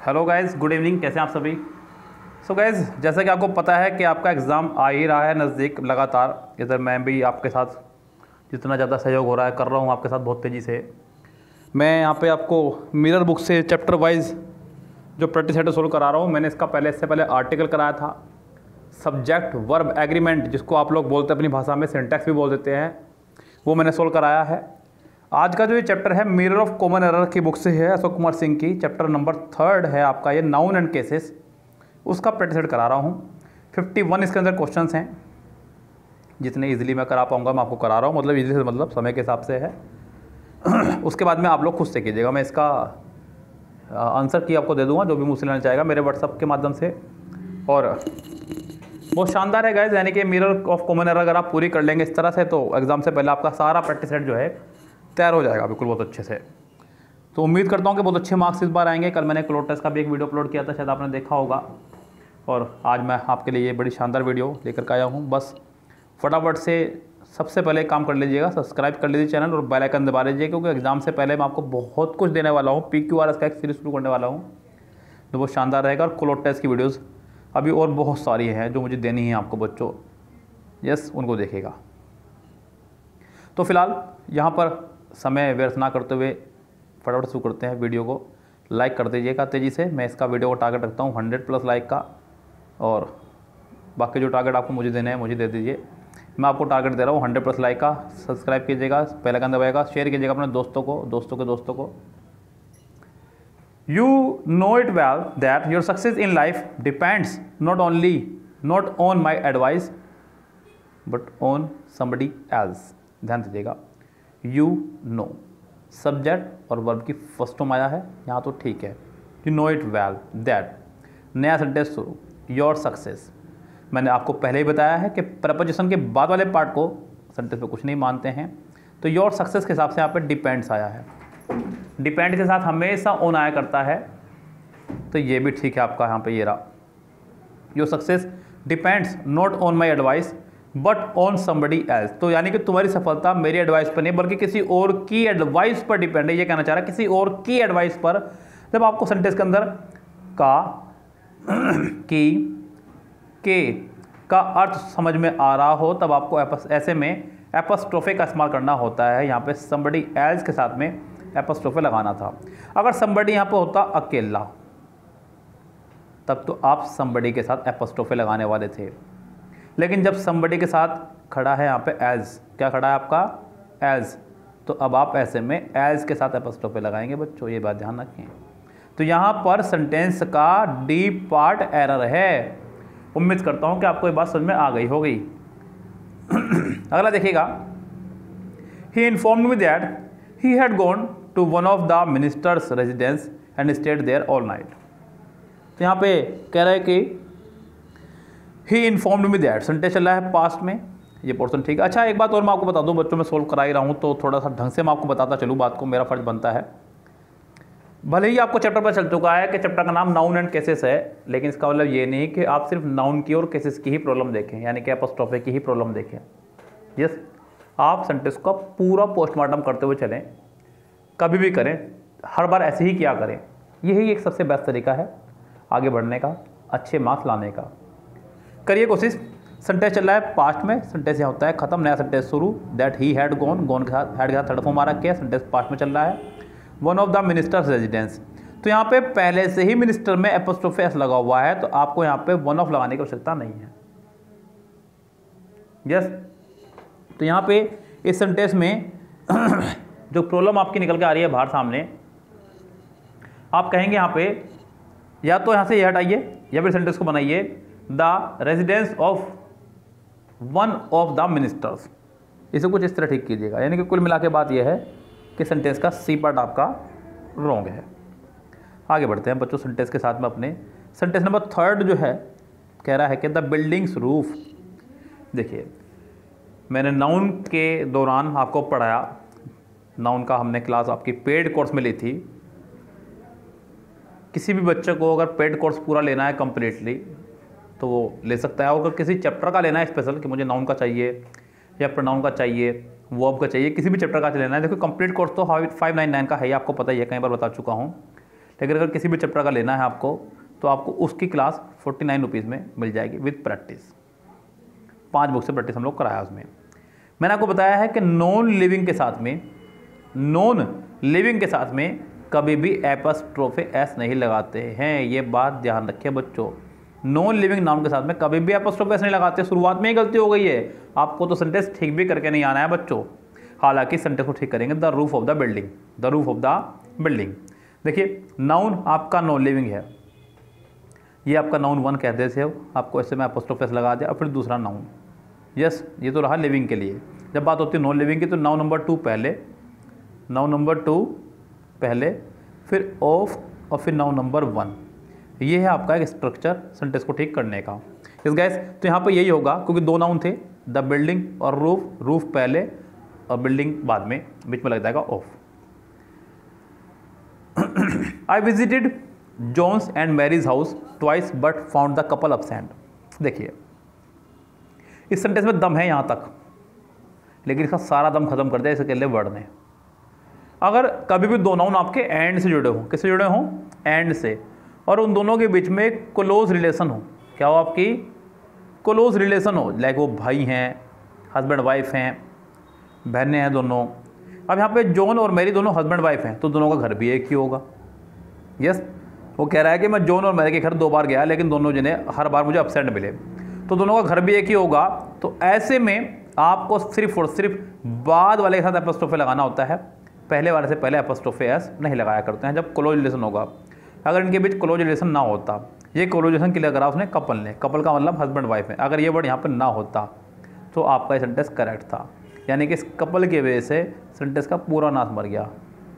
Hello guys, good evening. कैसे हैं आप सभी? सो गाइस, जैसा कि आपको पता है कि आपका एग्ज़ाम आ ही रहा है नज़दीक लगातार। इधर मैं भी आपके साथ जितना ज़्यादा सहयोग हो रहा है कर रहा हूँ आपके साथ बहुत तेज़ी से। मैं यहाँ पे आपको मिरर बुक से चैप्टर वाइज जो प्रैक्टिस सेट सोल्व करा रहा हूँ। मैंने इससे पहले आर्टिकल कराया था, सब्जेक्ट वर्ब एग्रीमेंट जिसको आप लोग बोलते हैं अपनी भाषा में, सिंटैक्स भी बोल देते हैं, वो मैंने सोल्व कराया है। आज का जो ये चैप्टर है मिरर ऑफ कॉमन एरर की बुक से है, अशोक कुमार सिंह की। चैप्टर नंबर 3 है आपका ये, नाउन एंड केसेस, उसका प्रैक्टिस सेट करा रहा हूँ। 51 इसके अंदर क्वेश्चंस हैं। जितने इजीली मैं करा पाऊँगा मैं आपको करा रहा हूँ, मतलब इजीली से मतलब समय के हिसाब से है। उसके बाद में आप लोग खुद से कीजिएगा, मैं इसका आंसर की आपको दे दूँगा जो भी मुझसे लेना चाहेगा मेरे व्हाट्सअप के माध्यम से। और बहुत शानदार है गाइज, यानी कि मिरर ऑफ कॉमन एरर अगर आप पूरी कर लेंगे इस तरह से तो एग्जाम से पहले आपका सारा प्रैक्टिस सेट जो है तैयार हो जाएगा बिल्कुल बहुत अच्छे से। तो उम्मीद करता हूँ कि बहुत अच्छे मार्क्स इस बार आएंगे। कल मैंने क्लोट टेस्ट का भी एक वीडियो अपलोड किया था, शायद आपने देखा होगा। और आज मैं आपके लिए ये बड़ी शानदार वीडियो लेकर के आया हूँ। बस फटाफट से सबसे पहले काम कर लीजिएगा, सब्सक्राइब कर लीजिए चैनल और बेल आइकन दबा लीजिए, क्योंकि एग्जाम से पहले मैं आपको बहुत कुछ देने वाला हूँ। PQRS का एक सीरीज शुरू करने वाला हूँ जो बहुत शानदार रहेगा। और क्लोट टेस्ट की वीडियोज़ अभी और बहुत सारी हैं जो मुझे देनी है आपको बच्चों, यस उनको देखेगा। तो फिलहाल यहाँ पर समय व्यर्थ ना करते हुए फटाफट शुरू करते हैं वीडियो को। लाइक कर दीजिएगा तेज़ी से। मैं इसका वीडियो को टारगेट रखता हूँ 100+ लाइक का, और बाकी जो टारगेट आपको मुझे देने हैं मुझे दे दीजिए। मैं आपको टारगेट दे रहा हूँ 100+ लाइक का। सब्सक्राइब कीजिएगा, बेल आइकन दबाइएगा, शेयर कीजिएगा अपने दोस्तों को, दोस्तों को। You know it well that your success in life depends not on my advice but on somebody else। ध्यान दीजिएगा, you know सब्जेक्ट और वर्ब की फर्स्ट फॉर्म आया है यहाँ तो ठीक है। You know it well that, नया सेंटेंस शुरू, your success। मैंने आपको पहले ही बताया है कि प्रपोजिशन के बाद वाले पार्ट को सेंटेंस में कुछ नहीं मानते हैं, तो योर सक्सेस के हिसाब से यहाँ पे डिपेंड्स आया है। डिपेंड के साथ हमेशा ऑन आया करता है, तो ये भी ठीक है आपका यहाँ पे ये रहा। Your success depends not on my advice but on somebody else. तो यानी कि तुम्हारी सफलता मेरी एडवाइस पर नहीं बल्कि किसी और की एडवाइस पर डिपेंड है, ये कहना चाह रहा है किसी और की एडवाइस पर। जब आपको सेंटेंस के अंदर का, की, का अर्थ समझ में आ रहा हो तब आपको ऐसे में एपस्ट्रोफे का इस्तेमाल करना होता है। यहाँ पे समबडी एल्स के साथ में एपस्ट्रोफे लगाना था। अगर समबडी यहाँ पे होता अकेला तब तो आप समबडी के साथ एपस्ट्रोफे लगाने वाले थे, लेकिन जब समबडी के साथ खड़ा है यहाँ पे एल्स, क्या खड़ा है आपका एल्स, तो अब आप ऐसे में एल्स के साथ एपस्ट्रोफे लगाएंगे बच्चों, ये बात ध्यान रखें। तो यहाँ पर सेंटेंस का डी पार्ट एरर है। उम्मीद करता हूँ कि आपको ये बात समझ में आ गई होगी। अगला देखिएगा, he informed me that he had gone to one of the ministers residence and stayed there all night. तो यहाँ पे कह रहा है कि he informed me that, sentence चल रहा है पास्ट में, ये पोर्शन ठीक है। अच्छा एक बात और मैं आपको बता दूं, बच्चों में सोल्व करा ही रहा हूँ तो थोड़ा सा ढंग से मैं आपको बताता चलूँ बात को, मेरा फर्ज बनता है। भले ही आपको चैप्टर पर चल चुका है कि चैप्टर का नाम नाउन एंड केसेस है, लेकिन इसका मतलब ये नहीं कि आप सिर्फ नाउन की और केसेस की ही प्रॉब्लम देखें, यानी कि एपस्ट्रोफे की ही प्रॉब्लम देखें। यस, आप सेंटेंस का पूरा पोस्टमार्टम करते हुए चलें, कभी भी करें, हर बार ऐसे ही किया करें। यही एक सबसे बेस्ट तरीका है आगे बढ़ने का, अच्छे मार्क्स लाने का। करिए कोशिश। सेंटेंस चल रहा है पास्ट में, सेंटेंस यहाँ होता है खत्म, नया सेंटेंस शुरू। That he had gone, gone के साथ हैड के साथ थर्ड फॉर्म आ रखा है, सेंटेंस पास्ट में चल रहा है। One of the ministers residence, तो यहाँ पे पहले से ही मिनिस्टर में एपस्ट्रोफे एस लगा हुआ है, तो आपको यहाँ पे वन ऑफ लगाने की आवश्यकता नहीं है। यस, तो यहाँ पे इस सेंटेंस में जो प्रॉब्लम आपकी निकल के आ रही है बाहर सामने, आप कहेंगे यहाँ पे या तो यहाँ से ये हटाइए या फिर सेंटेंस को बनाइए the residence of one of the ministers. इसे कुछ इस तरह ठीक कीजिएगा, यानी कि कुल मिला के बात यह है कि सेंटेंस का सी पार्ट आपका रॉन्ग है। आगे बढ़ते हैं बच्चों सेंटेंस के साथ में अपने। सेंटेंस नंबर 3 जो है कह रहा है कि द बिल्डिंग्स रूफ। देखिए, मैंने नाउन के दौरान आपको पढ़ाया, नाउन का हमने क्लास आपकी पेड कोर्स में ली थी। किसी भी बच्चे को अगर पेड कोर्स पूरा लेना है कम्प्लीटली तो वो ले सकता है। अगर किसी चैप्टर का लेना है स्पेशल कि मुझे नाउन का चाहिए या प्रोनाउन का चाहिए, वर्ब का चाहिए, किसी भी चैप्टर का लेना है, देखो कंप्लीट कोर्स तो 599 का है, आपको पता ही है, कई बार बता चुका हूँ। लेकिन अगर किसी भी चैप्टर का लेना है आपको तो आपको उसकी क्लास 49 रुपीज़ में मिल जाएगी विद प्रैक्टिस। 5 बुक से प्रैक्टिस हम लोग कराया उसमें। मैंने आपको बताया है कि नॉन लिविंग के साथ में कभी भी एपस्ट्रोफे एस नहीं लगाते हैं, ये बात ध्यान रखिए बच्चों। नॉन लिविंग नाउन के साथ में कभी भी एपस्ट्रोफे एस नहीं लगाते। शुरुआत में ही गलती हो गई है, आपको तो सेंटेंस ठीक भी करके नहीं आना है बच्चों। हालांकि सेंटेंस को ठीक करेंगे। The roof of the building. देखिए नाउन आपका नॉन लिविंग है, ये आपका नाउन 1 कहते थे, आपको ऐसे में एपस्ट्रोफे एस लगा दिया, और फिर दूसरा नाउन। यस, ये तो रहा लिविंग के लिए। जब बात होती है नॉन लिविंग की तो नाउन नंबर 2 पहले, फिर ऑफ, और फिर नाउन नंबर 1। ये है आपका एक स्ट्रक्चर सेंटेंस को ठीक करने का। इस गाइस तो यहाँ पे यही होगा, क्योंकि 2 नाउन थे, द बिल्डिंग और रूफ पहले और बिल्डिंग बाद में, बीच में लग जाएगा of. I visited John's and Mary's house twice but found the couple absent. देखिए इस सेंटेंस में दम है यहाँ तक, लेकिन इसका सारा दम खत्म कर दिया इस अकेले वर्ड ने। अगर कभी भी 2 नाउन आपके एंड से जुड़े हों, किससे जुड़े हों? एंड से, और उन दोनों के बीच में एक क्लोज रिलेशन हो, क्या हो आपकी? क्लोज रिलेशन हो, लाइक वो भाई हैं, हस्बैंड वाइफ हैं, बहनें हैं दोनों। अब यहाँ पे जॉन और मैरी दोनों हस्बैंड वाइफ हैं, तो दोनों का घर भी एक ही होगा। यस, वो कह रहा है कि मैं जॉन और मैरी के घर 2 बार गया, लेकिन दोनों जने हर बार मुझे अपसेंट मिले, तो दोनों का घर भी एक ही होगा। तो ऐसे में आपको सिर्फ और सिर्फ बाद वाले के साथ एपस्ट्रोफे लगाना होता है, पहले वाले से पहले एपस्ट्रोफे एस नहीं लगाया करते हैं जब क्लोज रिलेशन होगा। अगर इनके बीच क्लोज रिलेशन ना होता, ये क्लोज रिलेशन क्लियर करा उसने कपल ने, कपल का मतलब हस्बैंड वाइफ है, अगर ये वर्ड यहाँ पर ना होता तो आपका सेंटेंस करेक्ट था। यानी कि इस कपल की वजह से सेंटेंस का पूरा नाश मर गया।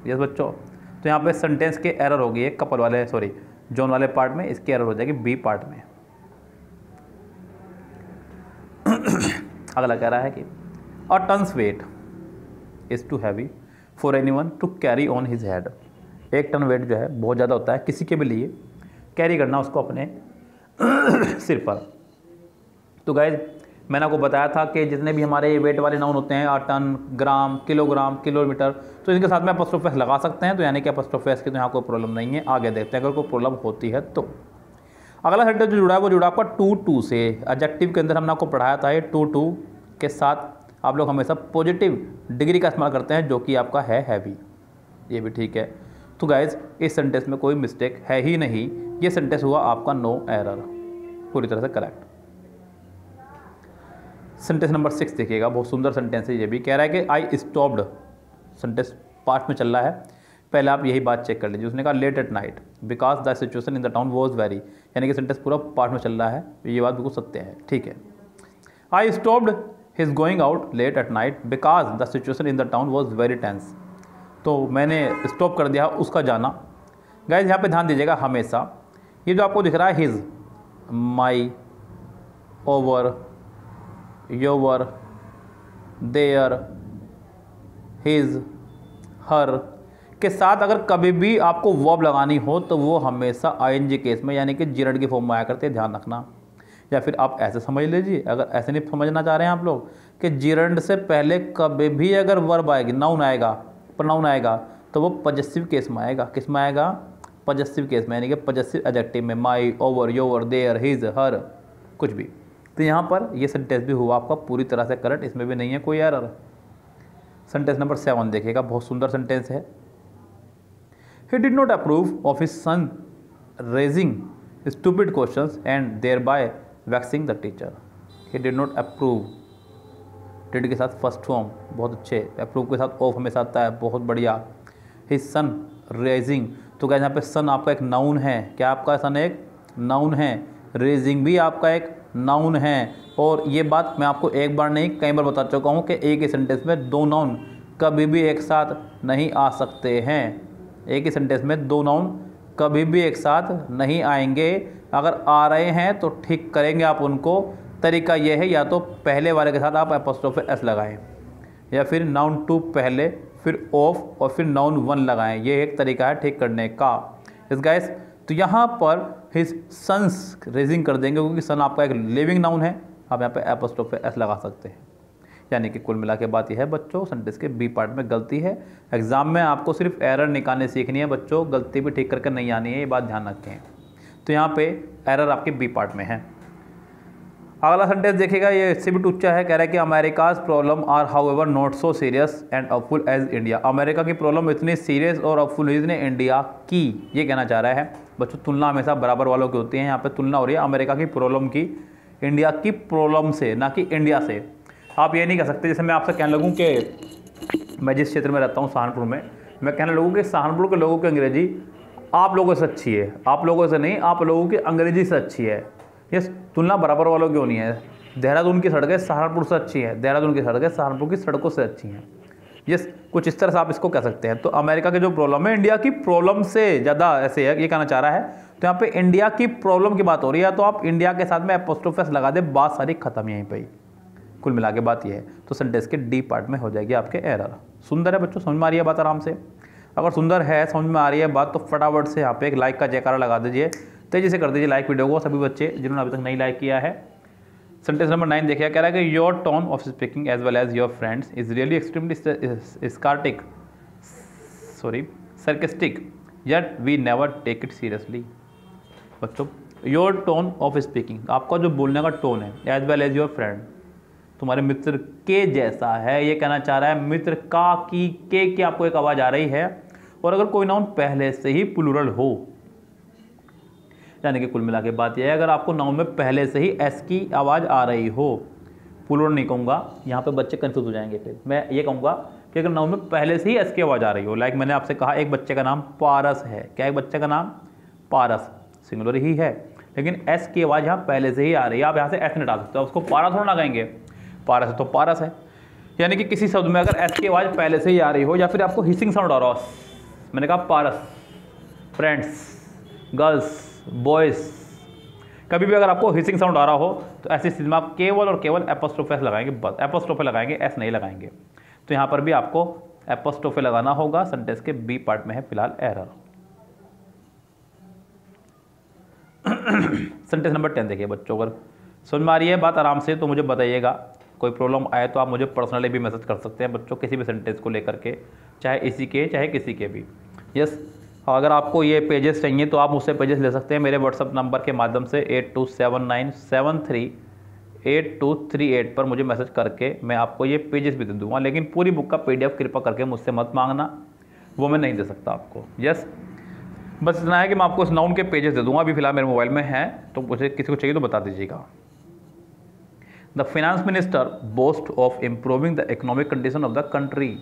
यस बच्चों, तो यहाँ पे सेंटेंस के एरर होगी, एक कपल वाले जॉन वाले पार्ट में, इसकी एरर हो जाएगी बी पार्ट में। अगला कह रहा है कि a ton's weight is too heavy for anyone to carry on his head. 1 ton weight जो है बहुत ज़्यादा होता है किसी के भी लिए कैरी करना उसको अपने सिर पर। तो गाइज मैंने आपको बताया था कि जितने भी हमारे वेट वाले नाउन होते हैं, टन, ग्राम, किलोग्राम, किलोमीटर, तो इनके साथ में एपस्ट्रोफे एस लगा सकते हैं। तो यानी कि एपस्ट्रोफे एस की तो यहाँ कोई प्रॉब्लम नहीं है। आगे देखते हैं अगर कोई प्रॉब्लम होती है तो। अगला सेंटेंस जो जुड़ा है वो जुड़ा आपका टू से। एडजेक्टिव के अंदर हमने आपको पढ़ाया था, ये टू के साथ आप लोग हमेशा पॉजिटिव डिग्री का इस्तेमाल करते हैं, जो कि आपका है हैवी। ये भी ठीक है। तो गाइज इस सेंटेंस में कोई मिस्टेक है ही नहीं, ये सेंटेंस हुआ आपका नो एरर, पूरी तरह से करेक्ट। सेंटेंस नंबर 6 देखिएगा, बहुत सुंदर सेंटेंस है ये भी। कह रहा है कि आई स्टॉप्ड, सेंटेंस पार्ट में चल रहा है, पहले आप यही बात चेक कर लीजिए। उसने कहा late at night because the situation in the town was very, यानी कि सेंटेंस पूरा पार्ट में चल रहा है, ये बात बिल्कुल सत्य है, ठीक है। I stopped his going out late at night because the situation in the town was very tense, तो मैंने स्टॉप कर दिया उसका जाना। गाइज यहाँ पे ध्यान दीजिएगा हमेशा, ये जो आपको दिख रहा है his, my, our, your, their, his, her के साथ अगर कभी भी आपको वर्ब लगानी हो तो वो हमेशा आईएनजी केस में, यानी कि जीरंड की फॉर्म में आया करते हैं, ध्यान रखना। या फिर आप ऐसे समझ लीजिए, अगर ऐसे नहीं समझना चाह रहे हैं आप लोग, कि जीरंड से पहले कभी भी अगर वर्ब आएगी, नाउन आएगा, प्रोनाउन आएगा, तो वो पजेसिव केस में आएगा। किस में आएगा? पजेसिव केस में, यानी कि पजेसिव एडजेक्टिव में, माई, ओवर, योवर, देयर, हिज, हर, कुछ भी। तो यहाँ पर ये सेंटेंस भी हुआ आपका पूरी तरह से करेक्ट, इसमें भी नहीं है कोई एरर। सेंटेंस नंबर 7 देखिएगा, बहुत सुंदर सेंटेंस है। He did not approve of his son raising stupid questions and thereby vexing the teacher. He did not approve, did के साथ फर्स्ट फॉर्म बहुत अच्छे, approve के साथ ऑफ हमेशा आता है, बहुत बढ़िया। His son raising, तो क्या यहाँ पे सन आपका एक नाउन है, क्या आपका सन एक नाउन है, रेजिंग भी आपका एक नाउन है। और ये बात मैं आपको एक बार नहीं कई बार बता चुका हूँ कि एक ही सेंटेंस में 2 नाउन कभी भी एक साथ नहीं आ सकते हैं। एक ही सेंटेंस में 2 नाउन कभी भी एक साथ नहीं आएंगे। अगर आ रहे हैं तो ठीक करेंगे आप उनको। तरीका यह है, या तो पहले वाले के साथ आप एपॉस्ट्रोफे एस लगाएं, या फिर नाउन 2 पहले, फिर ऑफ, और फिर नाउन 1 लगाएं। ये एक तरीका है ठीक करने का। इस गाइस तो यहाँ पर हिज सन्स रेजिंग कर देंगे, क्योंकि सन आपका एक लिविंग नाउन है, आप यहाँ पे एपॉस्ट्रोफे एस लगा सकते हैं। यानी कि कुल मिला के बात यह है बच्चों, सेंटेंस के बी पार्ट में गलती है। एग्जाम में आपको सिर्फ एरर निकालने सीखनी है बच्चों, गलती भी ठीक करके नहीं आनी है, ये बात ध्यान रखें। तो यहाँ पे एरर आपके बी पार्ट में है। अगला सेंटेंस देखिएगा, ये इससे भी टूचा है, कह रहा है कि America's problem are however not so serious and awful as India. America की प्रॉब्लम इतनी सीरियस और अपफुल नहीं जितने इंडिया की, ये कहना चाह रहा है बच्चों। तुलना हमेशा बराबर वालों की होती है, यहाँ पे तुलना हो रही है अमेरिका की प्रॉब्लम की इंडिया की प्रॉब्लम से, ना कि इंडिया से। आप ये नहीं कह सकते, जैसे मैं आपसे कहने लगूँ कि मैं जिस क्षेत्र में रहता हूँ सहारनपुर में, मैं कहने लगूँ कि सहारनपुर के लोगों की अंग्रेजी आप लोगों से अच्छी है, आप लोगों से नहीं, आप लोगों की अंग्रेजी से अच्छी है। ये तुलना बराबर वालों की होनी है। देहरादून की सड़कें सहारनपुर से अच्छी हैं, देहरादून की सड़कें सहारनपुर की सड़कों से अच्छी हैं। ये कुछ इस तरह से आप इसको कह सकते हैं। तो अमेरिका की जो प्रॉब्लम है इंडिया की प्रॉब्लम से ज़्यादा ऐसे है, ये कहना चाह रहा है। तो यहाँ पे इंडिया की प्रॉब्लम की बात हो रही है, तो आप इंडिया के साथ में एपोस्ट्रोफी लगा दे, बात सारी खत्म यहीं पर ही। कुल मिला के बात यह है। तो सेंटेंस के डी पार्ट में हो जाएगी आपके एरर। सुंदर है बच्चों, समझ में आ रही है बात आराम से? अगर सुंदर है, समझ में आ रही है बात, तो फटाफट से यहाँ पे एक लाइक का जयकारा लगा दीजिए, तेजी से कर दीजिए लाइक वीडियो को, सभी बच्चे जिन्होंने अभी तक नहीं लाइक किया है। सेंटेंस नंबर 9 देखिए, कह रहा है कि your tone of speaking as well as your friends is really extremely sarcastic yet we never take it seriously। बच्चों योर टोन ऑफ स्पीकिंग, आपका जो बोलने का टोन है, as well as your friend, तुम्हारे मित्र के जैसा है, ये कहना चाह रहा है। मित्र का, की आपको एक आवाज़ आ रही है, और अगर कोई नाउन पहले से ही प्लूरल हो, यानी कि कुल मिला के बात यह है, अगर आपको नाउन में पहले से ही एस की आवाज़ आ रही हो, प्लूरल नहीं कहूँगा, यहाँ पे बच्चे कंफ्यूज हो जाएंगे। फिर मैं ये कहूँगा कि अगर नाउन में पहले से ही एस की आवाज़ आ रही हो, लाइक मैंने आपसे कहा एक बच्चे का नाम पारस है, क्या एक बच्चे का नाम पारस, सिंगुलर ही है, लेकिन एस की आवाज़ यहाँ पहले से ही आ रही है, आप यहाँ से एस नहीं डाल सकते, उसको पारस थोड़ा ना कहेंगे, पारस है तो पारस है। यानी कि किसी शब्द में अगर एस की आवाज़ पहले से ही आ रही हो, या फिर आपको हिसिंग साउंड आ रहा हो, मैंने कहा पारस, फ्रेंड्स, गर्ल्स, बॉयज़, कभी भी अगर आपको हिसिंग साउंड आ रहा हो, तो ऐसी स्थिति में आप केवल और केवल एपोस्ट्रोफी लगाएंगे, बस एपोस्ट्रोफी लगाएंगे, एस नहीं लगाएंगे। तो यहाँ पर भी आपको एपोस्ट्रोफी लगाना होगा। सेंटेंस के बी पार्ट में है फिलहाल एरर। सेंटेंस नंबर 10 देखिए बच्चों, अगर समझ में आ रही है बात आराम से तो मुझे बताइएगा, कोई प्रॉब्लम आए तो आप मुझे पर्सनली भी मैसेज कर सकते हैं बच्चों, किसी भी सेंटेंस को लेकर के, चाहे इसी के चाहे किसी के भी। यस, अगर आपको ये पेजेस चाहिए तो आप मुझसे पेजेस ले सकते हैं मेरे व्हाट्सअप नंबर के माध्यम से 8279738238 पर मुझे मैसेज करके मैं आपको ये पेजेस भी दे दूँगा, लेकिन पूरी बुक का PDF कृपा करके मुझसे मत मांगना, वो मैं नहीं दे सकता आपको। यस, बस इतना है कि मैं आपको इस नाउन के पेजेस दे दूँगा, अभी फिलहाल मेरे मोबाइल में है, तो मुझे किसी को चाहिए तो बता दीजिएगा। The finance minister boast of improving the economic condition of the country.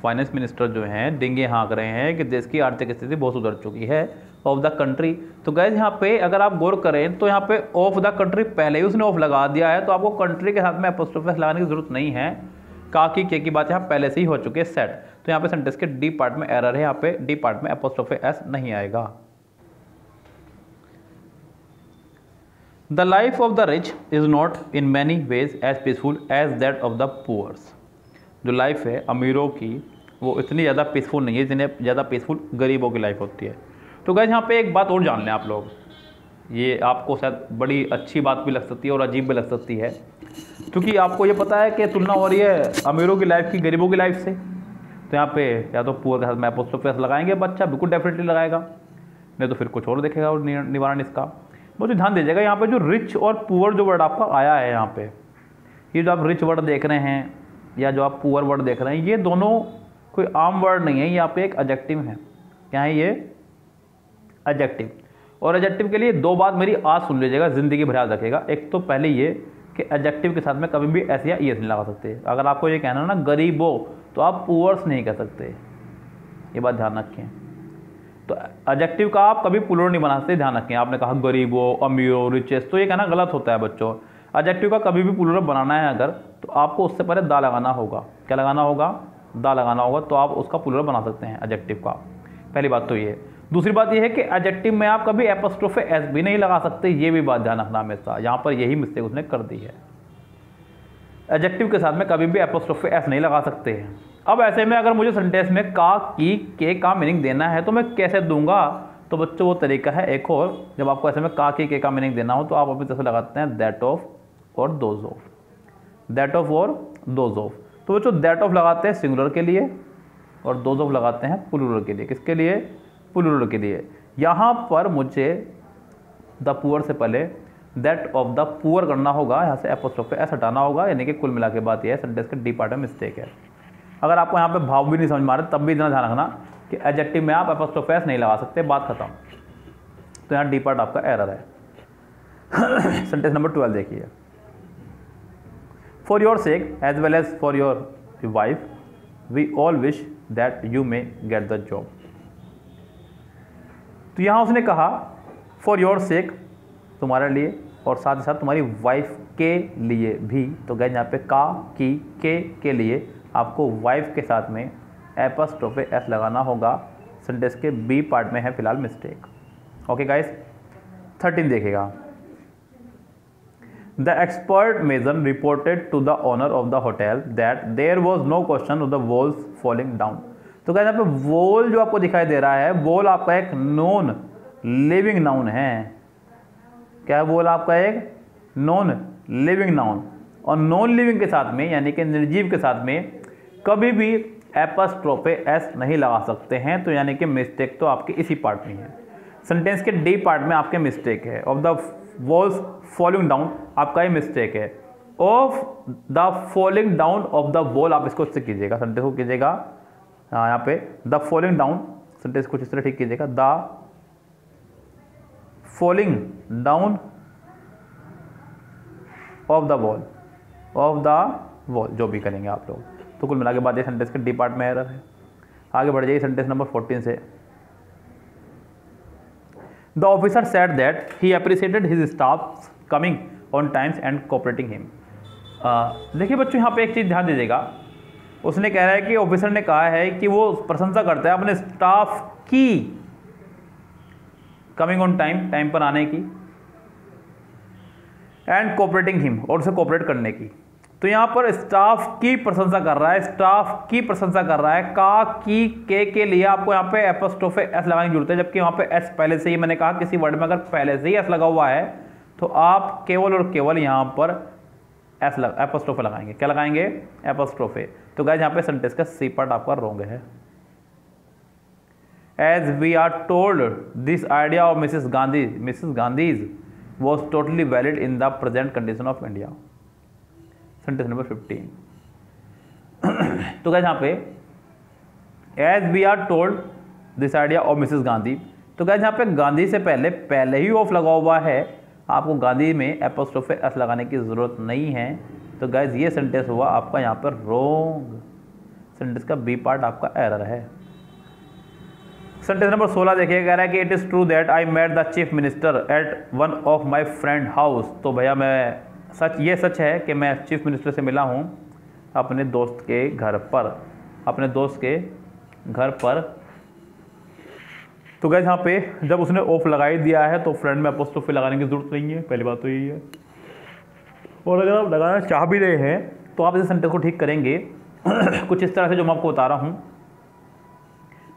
Finance minister जो हैं डिंगे हाँक रहे हैं कि देश की आर्थिक स्थिति बहुत सुधर चुकी है, ऑफ द कंट्री। तो गाइस यहाँ पे अगर आप गौर करें तो यहाँ पे ऑफ द कंट्री पहले ही उसने ऑफ लगा दिया है, तो आपको कंट्री के साथ में एपोस्ट्रोफी लगाने की जरूरत नहीं है। का की बात यहाँ पहले से ही हो चुकी है सेट। तो यहाँ पे सेंटेंस के डी पार्ट में एरर है, यहाँ पे डी पार्ट में एपोस्ट्रोफी एस नहीं आएगा। The life of the rich is not in many ways as peaceful as that of the poors. जो लाइफ है अमीरों की वो इतनी ज़्यादा पीसफुल नहीं है जितने ज़्यादा पीसफुल गरीबों की लाइफ होती है। तो गाइस यहाँ पे एक बात और जान लें आप लोग, ये आपको शायद बड़ी अच्छी बात भी लग सकती है और अजीब भी लग सकती है, क्योंकि आपको ये पता है कि तुलना हो रही है अमीरों की लाइफ की गरीबों की लाइफ से। तो यहाँ पे या तो पुअर के साथ में एपोस्ट्रोफी एस लगाएंगे, बच्चा बिल्कुल डेफिनेटली लगाएगा, नहीं तो फिर कुछ और देखेगा और निवारण इसका। मुझे ध्यान दीजिएगा यहाँ पे जो रिच और पुअर जो वर्ड आपका आया है यहाँ पे, ये जो आप रिच वर्ड देख रहे हैं या जो आप पुअर वर्ड देख रहे हैं, ये दोनों कोई आम वर्ड नहीं है, यहाँ पे एक एडजेक्टिव है। क्या है ये? एडजेक्टिव। और एडजेक्टिव के लिए दो बात मेरी आज सुन लीजिएगा, जिंदगी भर याद रखेगा। एक तो पहले ये कि एडजेक्टिव के साथ में कभी भी एस या ईएस नहीं लगा सकते। अगर आपको ये कहना है ना गरीबों, तो आप पुअर्स नहीं कह सकते, ये बात ध्यान रखें। तो एडजेक्टिव का आप कभी प्लूरल नहीं बना सकते, ध्यान रखें। आपने कहा गरीबों, अमीरों, रिचेस, तो ये कहना गलत होता है बच्चों। एडजेक्टिव का कभी भी प्लूरल बनाना है अगर, तो आपको उससे पहले दा लगाना होगा। क्या लगाना होगा? दा लगाना होगा, तो आप उसका प्लूरल बना सकते हैं एडजेक्टिव का। पहली बात तो ये। दूसरी बात ये है कि एडजेक्टिव में आप कभी एपोस्ट्रोफी एस भी नहीं लगा सकते, ये भी बात ध्यान रखना हमेशा। यहाँ पर यही मिस्टेक उसने कर दी है, एडजेक्टिव के साथ में कभी भी एपोस्ट्रोफी एस नहीं लगा सकते हैं। अब ऐसे में अगर मुझे सेंटेंस में का, की, के का मीनिंग देना है तो मैं कैसे दूंगा? तो बच्चों वो तरीका है एक और, जब आपको ऐसे में का, की, के का मीनिंग देना हो तो आप अपनी तरफ से लगाते हैं दैट ऑफ और दोज ऑफ। दैट ऑफ और दोज ऑफ। तो बच्चों दैट ऑफ लगाते हैं सिंगुलर के लिए और दोज ऑफ लगाते हैं प्लूरल के लिए। किसके लिए? प्लूरल के लिए। यहाँ पर मुझे द पुअर से पहले दैट ऑफ द पुअर करना होगा, यहाँ से एपोस्ट्रोफी एस हटाना होगा, यानी कि कुल मिला के बात यह है सेंटेंस के डी पार्ट में मिस्टेक है। अगर आपको यहाँ पे भाव भी नहीं समझ में आ रहे तब भी इतना ध्यान रखना कि एडजेक्टिव में आप एपोस्ट्रोफी एस नहीं लगा सकते, बात खत्म। तो यहाँ डी पार्ट आपका एरर है। सेंटेंस नंबर 12 देखिए, for your sake as well as for your wife we all wish that you may get the job. तो यहाँ उसने कहा फॉर योर सेक, तुम्हारे लिए, और साथ ही साथ तुम्हारी वाइफ के लिए भी। तो गैस यहाँ पे का, की, के लिए आपको वाइफ के साथ में एपोस्ट्रोफी एस लगाना होगा। सेंटेंस के बी पार्ट में है फिलहाल मिस्टेक। ओके गाइस, 13 देखिएगा, the expert mason reported to the owner of the hotel that there was no question of the walls falling down. तो क्या यहाँ पे वॉल जो आपको दिखाई दे रहा है, वॉल आपका एक नॉन लिविंग नाउन है। क्या है? वॉल आपका एक नॉन लिविंग नाउन, और नॉन लिविंग के साथ में यानी कि निर्जीव के साथ में कभी भी एपोस्ट्रोफी एस नहीं लगा सकते हैं। तो यानी कि मिस्टेक तो आपके इसी पार्ट में है। सेंटेंस के डी पार्ट में आपके मिस्टेक है। Of the walls falling down आपका ही मिस्टेक है। Of the falling down of the wall आप इसको इससे कीजिएगा, सेंटेंस को कीजिएगा यहाँ पे द फॉलिंग डाउन, सेंटेंस कुछ इस तरह ठीक कीजिएगा, the falling down of the wall, of the wall, जो भी करेंगे आप लोग। तो कुल मिला के बाद ये सेंटेंस के डी पार्ट में एरर है। आगे बढ़ जाइए सेंटेंस नंबर 14 से, the officer said that he appreciated his staff coming on times and cooperating him. देखिए बच्चों यहाँ पे एक चीज़ ध्यान दीजिएगा, उसने कह रहा है कि ऑफिसर ने कहा है कि वो प्रशंसा करता है अपने स्टाफ की, कमिंग ऑन टाइम, टाइम पर आने की, एंड कोऑपरेटिंग हिम, और उसे कोऑपरेट करने की। तो यहाँ पर स्टाफ की प्रशंसा कर रहा है, स्टाफ की प्रशंसा कर रहा है। का, की, के लिए आपको यहाँ पे एपोस्ट्रोफी एस लगाने की जरूरत है, जबकि वहाँ पे एस पहले से ही, मैंने कहा किसी वर्ड में अगर पहले से ही एस लगा हुआ है तो आप केवल और केवल यहाँ पर एस एपोस्ट्रोफी लगाएंगे। क्या लगाएंगे? एपोस्ट्रोफी। तो गाइस यहाँ पे सेंटेंस का सी पार्ट आपका रॉन्ग है। As we are told this idea of Mrs Gandhi's was totally valid in the present condition of India. Sentence number 15। तो गाइस यहाँ पे as we are told this idea of Mrs Gandhi, तो guys यहाँ पे गांधी से पहले ही ऑफ लगा हुआ है, आपको गांधी में एपोस्ट्रोफी एस लगाने की जरूरत नहीं है। तो गाइस ये सेंटेंस हुआ आपका यहाँ पर रॉन्ग। सेंटेंस का बी पार्ट आपका एरर है। सेंटेंस नंबर 16 देखिए, कह रहा है कि it is true that I met the chief minister at one of my friend house. तो भैया ये सच है कि मैं चीफ मिनिस्टर से मिला हूँ अपने दोस्त के घर पर, अपने दोस्त के घर पर। तो गाइस यहाँ पे जब उसने ऑफ लगाई दिया है तो फ्रेंड में एपोस्ट्रोफी लगाने की जरूरत नहीं है, पहली बात तो यही है। और अगर आप लगाना चाह भी रहे हैं तो आप इस सेंटेंस को ठीक करेंगे कुछ इस तरह से जो मैं आपको बता रहा हूँ।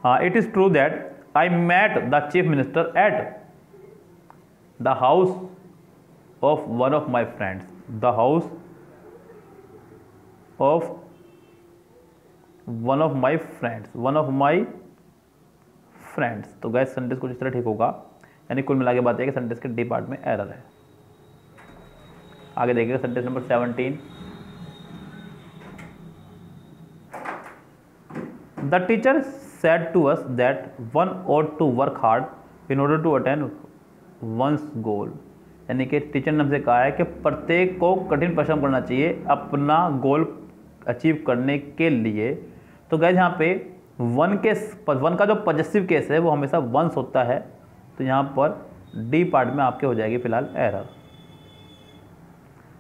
हाँ, it is true that I met the chief minister at the house of one of my friends, the house of one of my friends. तो गैस सेंटेंस कुछ इस तरह ठीक होगा, यानी कुल मिला के बात है कि सेंटेंस के डी पार्ट में एरर है। आगे देखिएगा sentence number 17, the teacher said to us that one ought to work hard in order to attain one's goal। यानी कि टीचर ने हमसे कहा है कि प्रत्येक को कठिन परिश्रम करना चाहिए अपना गोल अचीव करने के लिए। तो गाइस यहाँ पे वन का जो पॉजिटिव केस है वो हमेशा वंस होता है। तो यहाँ पर डी पार्ट में आपके हो जाएगी फिलहाल एरर।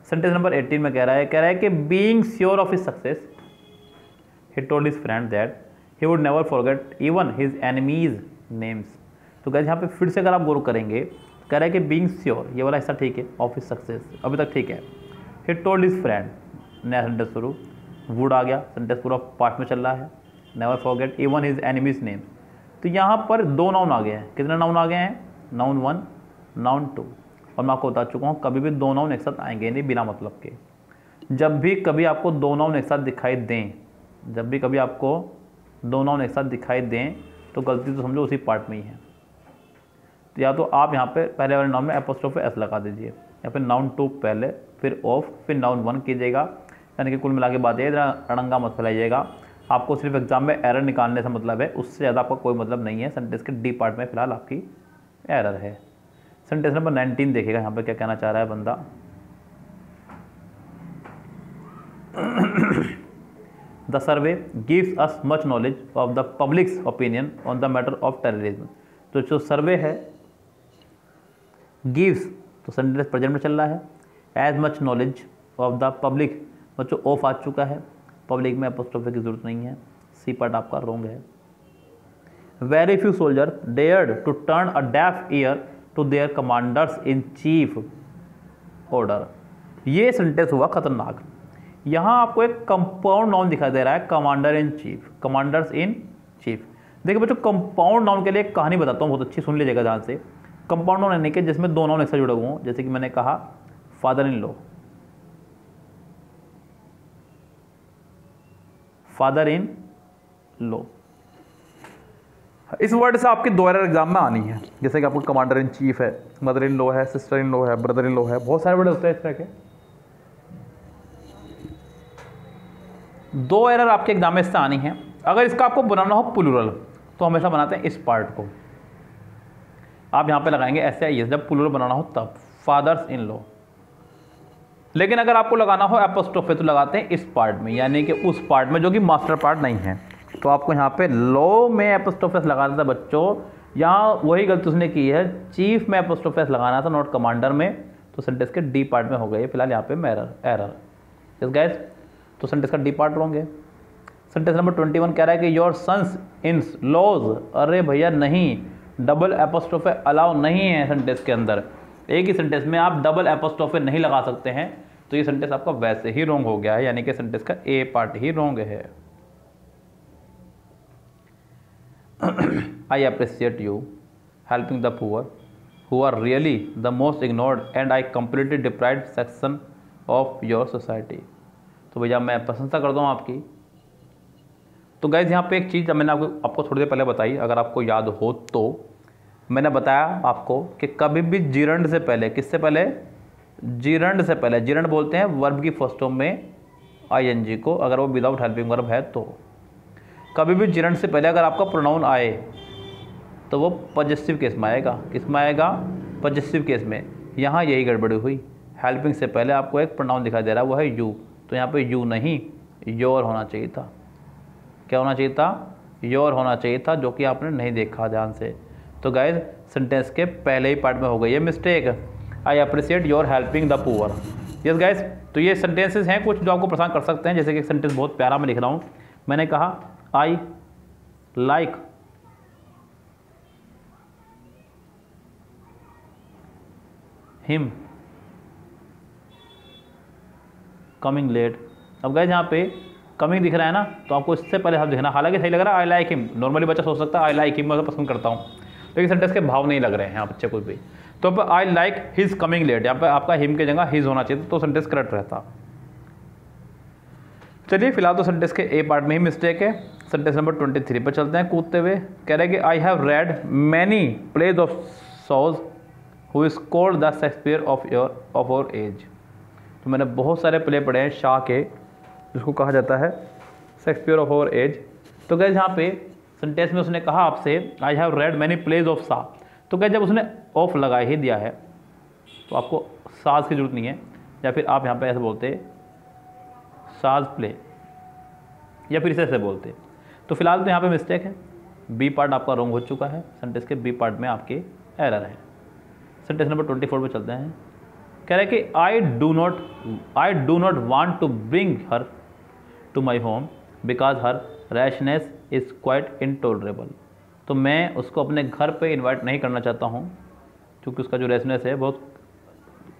सेंटेंस नंबर 18 में कह रहा है कि being sure of his success he told his friend that he would never forget even his enemies names. तो गाइस यहाँ पे फिर से अगर आप गौर करेंगे, कह रहा है कि बीइंग श्योर, ये वाला हिस्सा ठीक है, ऑफ हिज सक्सेस अभी तक ठीक है। ही टोल्ड हिज फ्रेंड, नया सेंटेंस शुरू, वुड आ गया, सेंटेंस पूरा पार्ट में चल रहा है। Never forget even his enemies names. तो यहाँ पर दो नाउन आ गए हैं। कितने नाउन आ गए हैं? Noun 1, noun 2। और मैं आपको बता चुका हूँ कभी भी दो नाउन एक साथ आएंगे नहीं बिना मतलब के। जब भी कभी आपको दो नाउन एक साथ दिखाई दें, जब भी कभी आपको दो नाउन एक साथ दिखाई दें तो गलती तो समझो उसी पार्ट में ही है। तो या तो आप यहाँ पे पहले वाले नाउन में एपोस्ट्रोफ एस लगा दीजिए, या फिर नाउन टू पहले, फिर ऑफ, फिर नाउन वन कीजिएगा। यानी कि कुल मिला के बात है, अड़ंगा मत फैलाइएगा। आपको सिर्फ एग्जाम में एरर निकालने से मतलब है, उससे ज़्यादा आपका कोई मतलब नहीं है। सेंटेंस के डी पार्ट में फिलहाल आपकी एरर है। सेंटेंस नंबर 19 देखिएगा यहाँ पे क्या कहना चाह रहा है बंदा। The survey gives us much knowledge of the publics opinion on the matter of terrorism. तो जो सर्वे है, गिव्स तो सेंटेंस प्रेजेंट में चल रहा है, as much knowledge of the public बच्चों ऑफ आ चुका है, पब्लिक में एपोस्ट्रोफी की जरूरत नहीं है, सी पार्ट आपका रॉन्ग है। Very few soldiers dared to turn a deaf ear to their commanders in chief order. ये सेंटेंस हुआ खतरनाक। यहाँ आपको एक कंपाउंड नाउन दिखाई दे रहा है, commander in chief, commanders in chief. देखिए बच्चों, कंपाउंड नाउन के लिए एक कहानी बताता हूँ, बहुत अच्छी, सुन लीजिएगा ध्यान से। कंपाउंड नाउन यानी कि जिसमें दो नाउन एक साथ जुड़े हुए हों, जैसे कि मैंने कहा father in law, father in law. इस वर्ड से आपके दो एरर एग्जाम में आनी है, जैसे कि आपको कमांडर इन चीफ है, मदर इन लॉ है, सिस्टर इन लॉ है, ब्रदर इन लॉ है, बहुत सारे वर्ड होते हैं इस तरह के। दो एरर आपके एग्जाम में इससे आनी है। अगर इसका आपको बनाना हो प्लूरल तो हमेशा बनाते हैं इस पार्ट को, आप यहाँ पे लगाएंगे ऐसे आई, जब प्लूरल बनाना हो तब, फादर्स इन लॉ। लेकिन अगर आपको लगाना हो एपोस्ट्रोफे तो लगाते हैं इस पार्ट में, यानी कि उस पार्ट में जो कि मास्टर पार्ट नहीं है। तो आपको यहाँ पे लॉ में एपोस्ट्रोफेस लगाना था बच्चों, यहाँ वही गलती उसने की है, चीफ में एपोस्ट्रोफेस लगाना था, नॉट कमांडर में। तो सेंटेंस के डी पार्ट में हो गई फिलहाल यहाँ पे एरर। यस गाइस, तो सेंटेंस का डी पार्ट रॉन्ग है। सेंटेंस नंबर 21 कह रहा है कि योर सन्स इन लॉज, अरे भैया नहीं, डबल एपोस्ट्रोफे अलाउ नहीं है सेंटेंस के अंदर। एक ही सेंटेंस में आप डबल एपोस्ट्रोफे नहीं लगा सकते हैं, तो ये सेंटेंस आपका वैसे ही रॉन्ग हो गया है, यानी कि सेंटेंस का ए पार्ट ही रॉन्ग है। I appreciate you helping the poor who are really the most ignored and I completely deprived section of your society. तो भैया मैं प्रशंसा करता हूँ आपकी। तो गाइज यहाँ पे एक चीज़ मैंने आपको थोड़ी देर पहले बताई, अगर आपको याद हो तो मैंने बताया आपको कि कभी भी जिरंड से पहले, किससे पहले, जिरंड से पहले, जिरंड बोलते हैं वर्ब की फर्स्ट फॉर्म में आईएनजी को, अगर वो विदाउट हेल्पिंग वर्ब है तो। कभी भी जिरंड से पहले अगर आपका प्रोनाउन आए तो वो पॉजिटिव केस में आएगा। किस में आएगा? पॉजिटिव केस में। यहाँ यही गड़बड़ी हुई, हेल्पिंग से पहले आपको एक प्रोनाउन दिखाई दे रहा है, वो है यू, तो यहाँ पे यू नहीं योर होना चाहिए था। क्या होना चाहिए था? योर होना चाहिए था, जो कि आपने नहीं देखा ध्यान से। तो गाइज सेंटेंस के पहले ही पार्ट में हो गई है mistake. I appreciate your helping the poor. Yes guys, तो ये सेंटेंसेस हैं कुछ जो आपको परेशान कर सकते हैं। जैसे कि एक सेंटेंस बहुत प्यारा मैं लिख रहा हूँ, मैंने कहा I like him coming late. अब गाइज यहाँ पे कमिंग दिख रहा है ना, तो आपको इससे पहले हाथ दिखना, हालांकि सही लग रहा है आई लाइक हिम। नॉर्मली बच्चा सोच सकता है आई लाइक हिम, मैं पसंद करता हूँ, लेकिन सेंटेंस के भाव नहीं लग रहे हैं यहाँ बच्चे कोई भी। तो अब I like his coming late, यहाँ पे आपका हिम की जगह हिज होना चाहिए, तो सेंटेंस करेक्ट रहता। चलिए फिलहाल तो सेंटेंस के ए पार्ट में ही मिस्टेक है। सेंटेंस नंबर 23 पर चलते हैं कूदते हुए। कह रहे हैं कि I have read many plays of Shaw's who is called the Shakespeare of our age. तो मैंने बहुत सारे प्ले पढ़े हैं शाह के, जिसको कहा जाता है शेक्सपियर ऑफ आवर एज। तो गाइस यहाँ पे सेंटेंस में उसने कहा आपसे I have read many plays of Shaw, तो क्या जब उसने ऑफ लगा ही दिया है तो आपको साज की जरूरत नहीं है, या फिर आप यहाँ पे ऐसे बोलते साज प्ले, या फिर इसे ऐसे बोलते। तो फिलहाल तो यहाँ पे मिस्टेक है, बी पार्ट आपका रॉन्ग हो चुका है, सेंटेंस के बी पार्ट में आपके एरर है। सेंटेंस नंबर 24 पे चलते हैं। कह रहे हैं कि I do not want to bring her to my home because her rashness is quite intolerable. तो मैं उसको अपने घर पे इनवाइट नहीं करना चाहता हूँ, क्योंकि उसका जो रैशनेस है बहुत